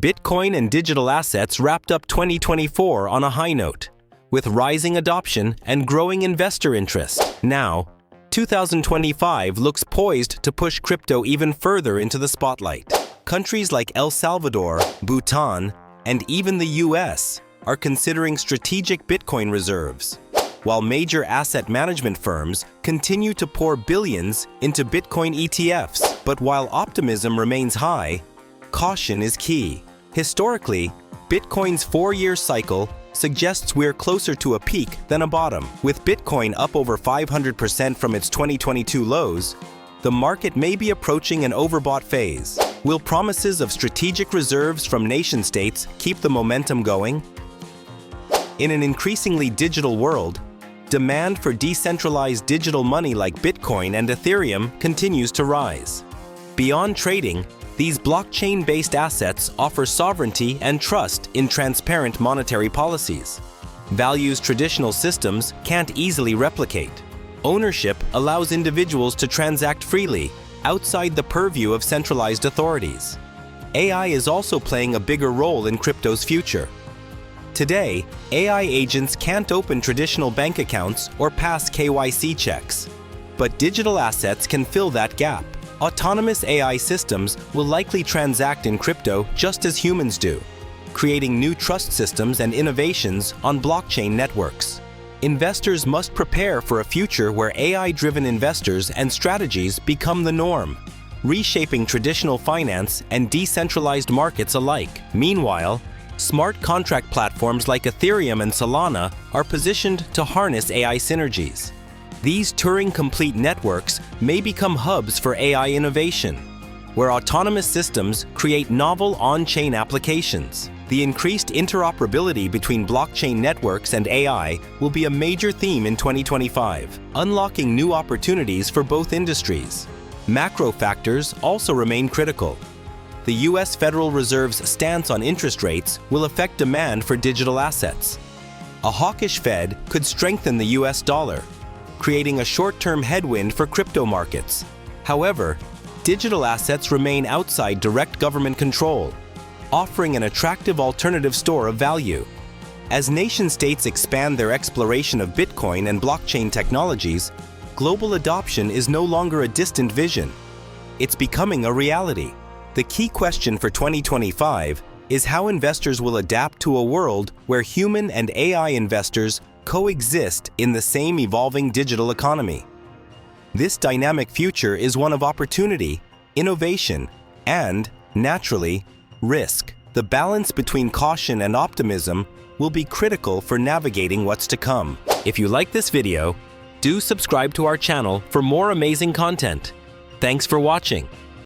Bitcoin and digital assets wrapped up 2024 on a high note, with rising adoption and growing investor interest. Now, 2025 looks poised to push crypto even further into the spotlight. Countries like El Salvador, Bhutan, and even the US are considering strategic Bitcoin reserves, while major asset management firms continue to pour billions into Bitcoin ETFs. But while optimism remains high, caution is key. Historically, Bitcoin's 4-year cycle suggests we're closer to a peak than a bottom. With Bitcoin up over 500% from its 2022 lows, the market may be approaching an overbought phase. Will promises of strategic reserves from nation-states keep the momentum going? In an increasingly digital world, demand for decentralized digital money like Bitcoin and Ethereum continues to rise. Beyond trading, these blockchain-based assets offer sovereignty and trust in transparent monetary policies, values traditional systems can't easily replicate. Ownership allows individuals to transact freely, outside the purview of centralized authorities. AI is also playing a bigger role in crypto's future. Today, AI agents can't open traditional bank accounts or pass KYC checks, but digital assets can fill that gap. Autonomous AI systems will likely transact in crypto just as humans do, creating new trust systems and innovations on blockchain networks. Investors must prepare for a future where AI-driven investors and strategies become the norm, reshaping traditional finance and decentralized markets alike. Meanwhile, smart contract platforms like Ethereum and Solana are positioned to harness AI synergies. These Turing-complete networks may become hubs for AI innovation, where autonomous systems create novel on-chain applications. The increased interoperability between blockchain networks and AI will be a major theme in 2025, unlocking new opportunities for both industries. Macro factors also remain critical. The US Federal Reserve's stance on interest rates will affect demand for digital assets. A hawkish Fed could strengthen the US dollar, creating a short-term headwind for crypto markets. However, digital assets remain outside direct government control, offering an attractive alternative store of value. As nation-states expand their exploration of Bitcoin and blockchain technologies, global adoption is no longer a distant vision. It's becoming a reality. The key question for 2025 is how investors will adapt to a world where human and AI investors coexist in the same evolving digital economy. This dynamic future is one of opportunity, innovation, and, naturally, risk. The balance between caution and optimism will be critical for navigating what's to come. If you like this video, do subscribe to our channel for more amazing content. Thanks for watching.